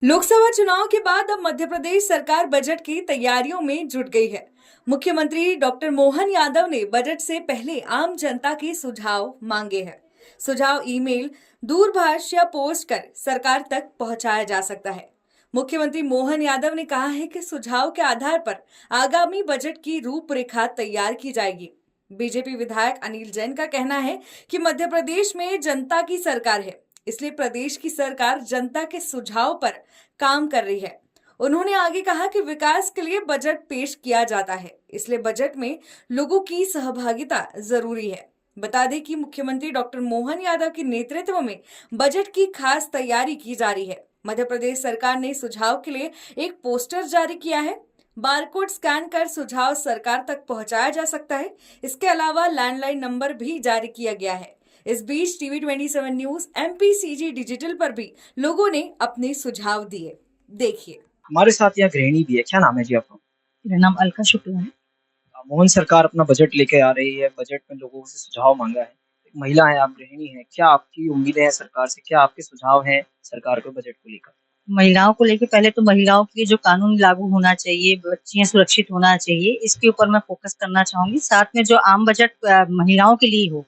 लोकसभा चुनाव के बाद अब मध्य प्रदेश सरकार बजट की तैयारियों में जुट गई है। मुख्यमंत्री डॉक्टर मोहन यादव ने बजट से पहले आम जनता के सुझाव मांगे हैं। सुझाव ईमेल, दूरभाष या पोस्ट कर सरकार तक पहुंचाया जा सकता है। मुख्यमंत्री मोहन यादव ने कहा है कि सुझाव के आधार पर आगामी बजट की रूपरेखा तैयार की जाएगी। बीजेपी विधायक अनिल जैन का कहना है कि मध्य प्रदेश में जनता की सरकार है, इसलिए प्रदेश की सरकार जनता के सुझाव पर काम कर रही है। उन्होंने आगे कहा कि विकास के लिए बजट पेश किया जाता है, इसलिए बजट में लोगों की सहभागिता जरूरी है। बता दें कि मुख्यमंत्री डॉक्टर मोहन यादव के नेतृत्व में बजट की खास तैयारी की जा रही है। मध्य प्रदेश सरकार ने सुझाव के लिए एक पोस्टर जारी किया है। बारकोड स्कैन कर सुझाव सरकार तक पहुंचाया जा सकता है। इसके अलावा लैंडलाइन नंबर भी जारी किया गया है। इस बीच टीवी 27 न्यूज MPCG डिजिटल पर भी लोगों ने अपने सुझाव दिए। देखिए। हमारे साथ यहाँ गृहिणी भी है। क्या नाम है जी आपका? मेरा नाम अलका शुक्ला है। मोहन सरकार अपना बजट लेके आ रही है। बजट में लोगों से सुझाव मांगा है। एक महिला है, आप गृहिणी हैं। क्या आपकी उम्मीदें हैं सरकार से? क्या आपके सुझाव हैं सरकार को बजट को लेकर? महिलाओं को लेके पहले तो महिलाओं के लिए जो कानून लागू होना चाहिए, बच्चियां सुरक्षित होना चाहिए, इसके ऊपर मैं फोकस करना चाहूंगी। साथ में जो आम बजट महिलाओं के लिए हो,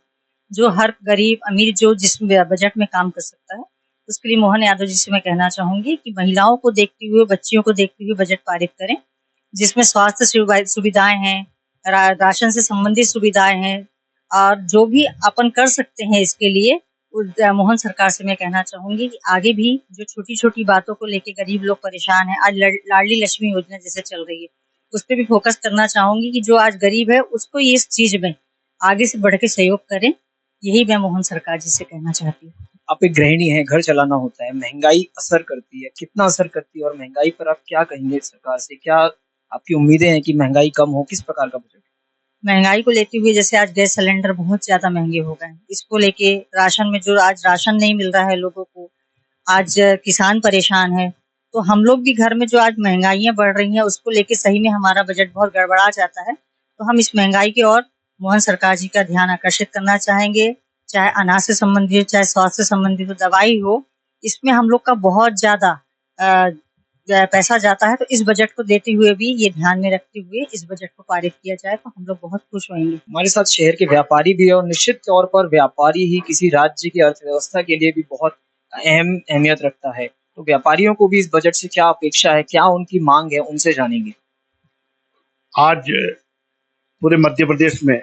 जो हर गरीब अमीर जो जिस बजट में काम कर सकता है, उसके लिए मोहन यादव जी से मैं कहना चाहूंगी कि महिलाओं को देखते हुए, बच्चियों को देखते हुए बजट पारित करें, जिसमें स्वास्थ्य सुविधाएं हैं, राशन से संबंधित सुविधाएं हैं, और जो भी अपन कर सकते हैं इसके लिए मोहन सरकार से मैं कहना चाहूंगी कि आगे भी जो छोटी छोटी बातों को लेके गरीब लोग परेशान हैं, आज लाडली लक्ष्मी योजना जैसे चल रही है, उस पर भी फोकस करना चाहूंगी कि जो आज गरीब है उसको इस चीज में आगे से बढ़ के सहयोग करें। यही मैं मोहन सरकार जी से कहना चाहती हूँ। आप एक गृहिणी हैं, घर चलाना होता है, महंगाई असर करती है, कितना असर करती है और महंगाई पर आप क्या कहेंगे सरकार से? क्या आपकी उम्मीदें हैं कि महंगाई कम हो? किस प्रकार का बजट? महंगाई को लेते हुए जैसे आज गैस सिलेंडर बहुत ज्यादा महंगे हो गए हैं, इसको लेके राशन में जो आज राशन नहीं मिल रहा है लोगों को, आज किसान परेशान है, तो हम लोग भी घर में जो आज महंगाइयां बढ़ रही हैं उसको लेके सही में हमारा बजट बहुत गड़बड़ा जाता है। तो हम इस महंगाई की ओर मोहन सरकार जी का ध्यान आकर्षित करना चाहेंगे, चाहे अनाज से संबंधित, चाहे स्वास्थ्य से संबंधित हो, दवाई हो, इसमें हम लोग का बहुत ज्यादा पैसा जाता है। तो इस बजट को देते हुए भी ये ध्यान में रखते हुए इस बजट को पारित किया जाए तो हम लोग बहुत खुश होंगे। हमारे साथ शहर के व्यापारी भी है और निश्चित तौर पर व्यापारी ही किसी राज्य की अर्थव्यवस्था के लिए भी बहुत अहमियत रखता है। तो व्यापारियों को भी इस बजट से क्या अपेक्षा है, क्या उनकी मांग है, उनसे जानेंगे। आज पूरे मध्य प्रदेश में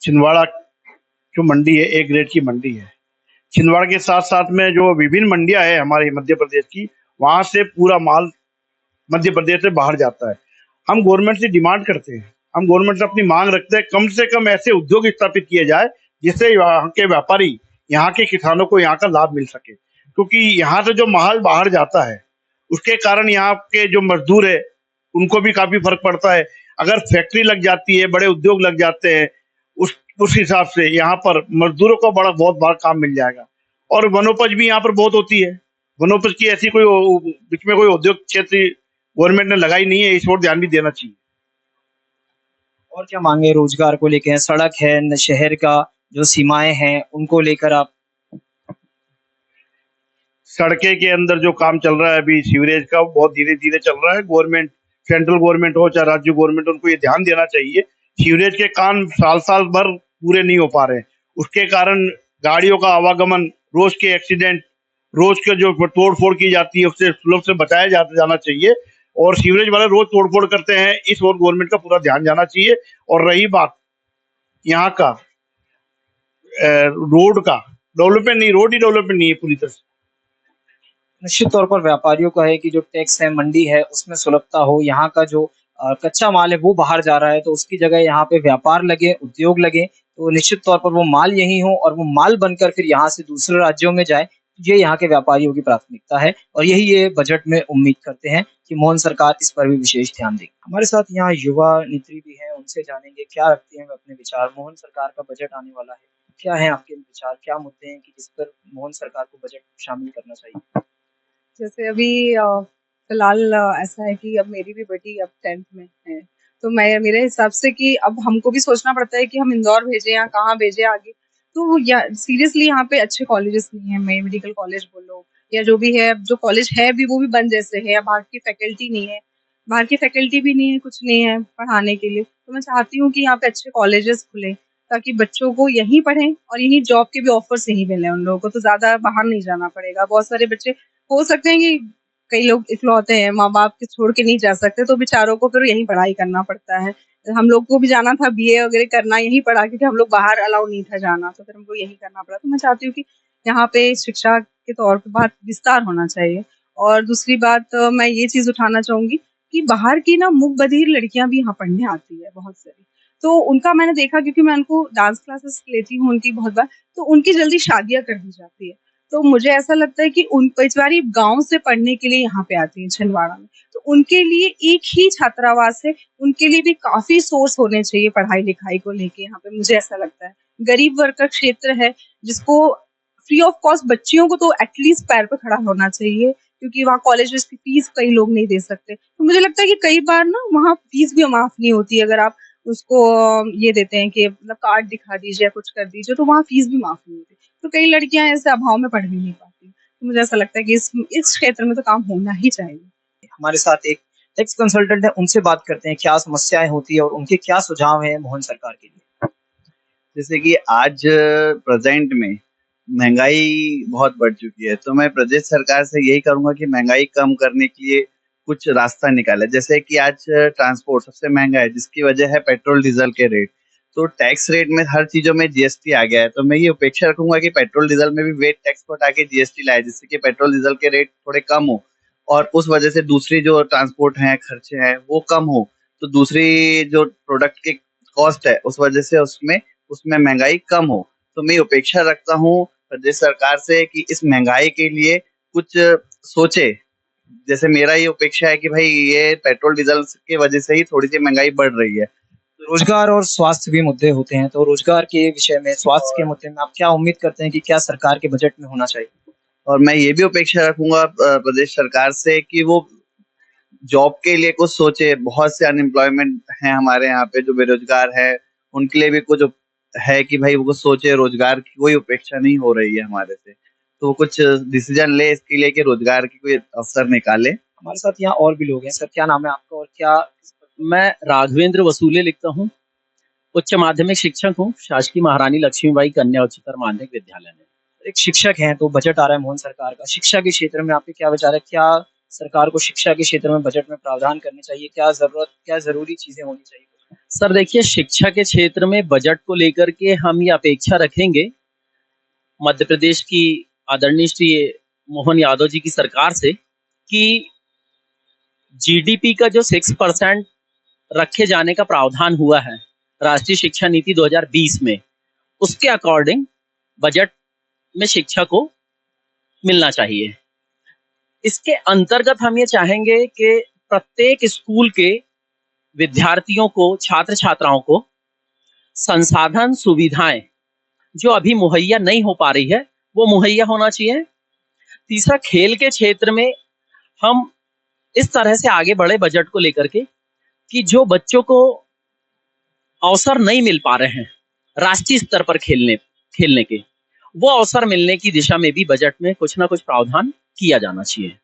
छिंदवाड़ा जो मंडी है, ए ग्रेड की मंडी है। छिंदवाड़ा के साथ साथ में जो विभिन्न मंडियां है हमारे मध्य प्रदेश की, वहां से पूरा माल मध्य प्रदेश से बाहर जाता है। हम गवर्नमेंट से डिमांड करते हैं, हम गवर्नमेंट से अपनी मांग रखते हैं, कम से कम ऐसे उद्योग स्थापित किए जाए जिससे यहाँ के व्यापारी, यहाँ के किसानों को यहाँ का लाभ मिल सके। क्योंकि यहाँ से जो माल बाहर जाता है उसके कारण यहाँ के जो मजदूर है उनको भी काफी फर्क पड़ता है। अगर फैक्ट्री लग जाती है, बड़े उद्योग लग जाते हैं, उस हिसाब से यहाँ पर मजदूरों को बहुत बड़ा काम मिल जाएगा। और वनोपज भी यहाँ पर बहुत होती है। वनोपज की ऐसी कोई बीच में कोई उद्योग क्षेत्र गवर्नमेंट ने लगाई नहीं है, इस ओर ध्यान भी देना चाहिए। और क्या मांगे रोजगार को लेकर? सड़क है, शहर का जो सीमाएं हैं उनको लेकर आप? सड़के के अंदर जो काम चल रहा है अभी सीवरेज का, बहुत धीरे धीरे चल रहा है। गवर्नमेंट, सेंट्रल गवर्नमेंट हो चाहे राज्य गवर्नमेंट, उनको ये ध्यान देना चाहिए। सीवरेज के काम साल भर पूरे नहीं हो पा रहे हैं, उसके कारण गाड़ियों का आवागमन, रोज के एक्सीडेंट, रोज के जो तोड़ फोड़ की जाती है उससे लोग से बचाया जाना चाहिए। और सीवरेज वाले रोज तोड़ फोड़ करते हैं, इस ओर गवर्नमेंट का पूरा ध्यान जाना चाहिए। और रही बात यहाँ का रोड का डेवलपमेंट, नहीं, रोड ही डेवलपमेंट नहीं है पूरी तरह से। निश्चित तौर पर व्यापारियों का है कि जो टैक्स है, मंडी है, उसमें सुलभता हो। यहाँ का जो कच्चा माल है वो बाहर जा रहा है, तो उसकी जगह यहाँ पे व्यापार लगे, उद्योग लगे, तो निश्चित तौर पर वो माल यही हो और वो माल बनकर फिर यहाँ से दूसरे राज्यों में जाए। ये यहाँ के व्यापारियों की प्राथमिकता है और यही ये बजट में उम्मीद करते हैं कि मोहन सरकार इस पर भी विशेष ध्यान देगी। हमारे साथ यहाँ युवा नेत्री भी हैं, उनसे जानेंगे क्या रखते हैं अपने विचार। मोहन सरकार का बजट आने वाला है, क्या है आपके विचार, क्या मुद्दे हैं कि जिस पर मोहन सरकार को बजट शामिल करना चाहिए? जैसे अभी फिलहाल ऐसा है कि अब मेरी भी बेटी अब 10th में है, तो मैं मेरे हिसाब से कि अब हमको भी सोचना पड़ता है कि हम इंदौर भेजें या कहाँ भेजें आगे। तो या सीरियसली यहाँ पे अच्छे कॉलेजेस नहीं है, मेडिकल कॉलेज बोलो या जो भी है, जो कॉलेज है भी वो भी बंद जैसे है, या बाहर की फैकल्टी नहीं है, बाहर की फैकल्टी भी नहीं है, कुछ नहीं है पढ़ाने के लिए। तो मैं चाहती हूँ कि यहाँ पे अच्छे कॉलेजेस खुले ताकि बच्चों को यहीं पढ़ें और यहीं जॉब के भी ऑफर्स यहीं मिले उन लोगों को, तो ज्यादा बाहर नहीं जाना पड़ेगा। बहुत सारे बच्चे हो सकते हैं कि कई लोग इकलौते हैं, माँ बाप के छोड़ के नहीं जा सकते, तो बेचारों को फिर यहीं पढ़ाई करना पड़ता है। हम लोग को भी जाना था बीए वगैरह करना, यहीं पढ़ा, क्योंकि हम लोग बाहर अलाउ नहीं था जाना, तो फिर हमको यही करना पड़ा। तो मैं चाहती हूँ कि यहाँ पे शिक्षा के तौर पे बहुत विस्तार होना चाहिए। और दूसरी बात मैं ये चीज उठाना चाहूंगी कि बाहर की ना मूक बधिर लड़कियां भी यहाँ पढ़ने आती है बहुत सारी, तो उनका मैंने देखा, क्योंकि मैं उनको डांस क्लासेस लेती हूँ उनकी बहुत बार, तो उनकी जल्दी शादियां कर दी जाती है। तो मुझे ऐसा लगता है कि उन बेचारी गांव से पढ़ने के लिए यहाँ पे आती है छिंदवाड़ा में, तो उनके लिए एक ही छात्रावास है, उनके लिए भी काफी सोर्स होने चाहिए पढ़ाई लिखाई को लेके यहाँ पे, मुझे ऐसा लगता है। गरीब वर्ग का क्षेत्र है जिसको फ्री ऑफ कॉस्ट बच्चियों को तो एटलीस्ट पैर पे खड़ा होना चाहिए, क्योंकि वहाँ कॉलेज की फीस कई लोग नहीं दे सकते। तो मुझे लगता है कि कई बार ना वहाँ फीस भी माफ नहीं होती, अगर आप उसको ये देते हैं कि मतलब कार्ड दिखा दीजिए या कुछ कर दीजिए, तो वहाँ फीस भी माफ नहीं होती। तो कई लड़कियां ऐसे अभाव में पढ़ भी नहीं पाती। तो मुझे ऐसा लगता है कि इस क्षेत्र में तो काम होना ही चाहिए। हमारे साथ एक टैक्स कंसल्टेंट है, उनसे बात करते हैं क्या समस्याएं होती है और उनके क्या सुझाव हैं मोहन सरकार के लिए। जैसे कि आज प्रेजेंट में महंगाई बहुत बढ़ चुकी है, तो मैं प्रदेश सरकार से यही करूंगा कि महंगाई कम करने के लिए कुछ रास्ता निकाले। जैसे कि आज ट्रांसपोर्ट सबसे महंगा है, जिसकी वजह है पेट्रोल डीजल के रेट। तो टैक्स रेट में हर चीजों में जीएसटी आ गया है, तो मैं ये अपेक्षा रखूंगा कि पेट्रोल डीजल में भी वेट टैक्स को हटा के जीएसटी लाए, जिससे कि पेट्रोल डीजल के रेट थोड़े कम हो और उस वजह से दूसरी जो ट्रांसपोर्ट है खर्चे हैं वो कम हो। तो दूसरी जो प्रोडक्ट की कॉस्ट है उस वजह से उसमें महंगाई कम हो। तो मैं अपेक्षा रखता हूँ प्रदेश सरकार से कि इस महंगाई के लिए कुछ सोचे। जैसे मेरा ये अपेक्षा है कि भाई ये पेट्रोल डीजल की वजह से ही थोड़ी सी महंगाई बढ़ रही है। रोजगार और स्वास्थ्य भी मुद्दे होते हैं, तो रोजगार के विषय में, स्वास्थ्य के मुद्दे में आप क्या उम्मीद करते हैं कि क्या सरकार के बजट में होना चाहिए? और मैं ये भी अपेक्षा रखूंगा प्रदेश सरकार से कि वो जॉब के लिए कुछ सोचे। बहुत से अनएम्प्लॉयमेंट हैं हमारे यहाँ पे जो बेरोजगार है, उनके लिए भी कुछ है कि भाई वो कुछ सोचे। रोजगार की कोई अपेक्षा नहीं हो रही है हमारे से, तो वो कुछ डिसीजन ले इसके लिए कि रोजगार की कोई अवसर निकाले। हमारे साथ यहाँ और भी लोग हैं। सर, क्या नाम है आपका और क्या? मैं राघवेंद्र वसूले लिखता हूँ, उच्च माध्यमिक शिक्षक हूँ, शासकीय महारानी लक्ष्मीबाई कन्या उच्चतर माध्यमिक विद्यालय में। एक शिक्षक हैं, तो बजट आ रहा है मोहन सरकार का, शिक्षा के क्षेत्र में आपके क्या विचार है? क्या सरकार को शिक्षा के क्षेत्र में बजट में प्रावधान करने चाहिए? क्या जरूरी चीजें होनी चाहिए? सर देखिए, शिक्षा के क्षेत्र में बजट को लेकर के हम ये अपेक्षा रखेंगे मध्य प्रदेश की आदरणीय श्री मोहन यादव जी की सरकार से कि जीडीपी का जो 6% रखे जाने का प्रावधान हुआ है राष्ट्रीय शिक्षा नीति 2020 में, उसके अकॉर्डिंग बजट में शिक्षा को मिलना चाहिए। इसके अंतर्गत हम ये चाहेंगे कि प्रत्येक स्कूल के विद्यार्थियों को, छात्र छात्राओं को संसाधन सुविधाएं जो अभी मुहैया नहीं हो पा रही है वो मुहैया होना चाहिए। तीसरा, खेल के क्षेत्र में हम इस तरह से आगे बढ़े बजट को लेकर के कि जो बच्चों को अवसर नहीं मिल पा रहे हैं राष्ट्रीय स्तर पर खेलने के, वो अवसर मिलने की दिशा में भी बजट में कुछ ना कुछ प्रावधान किया जाना चाहिए।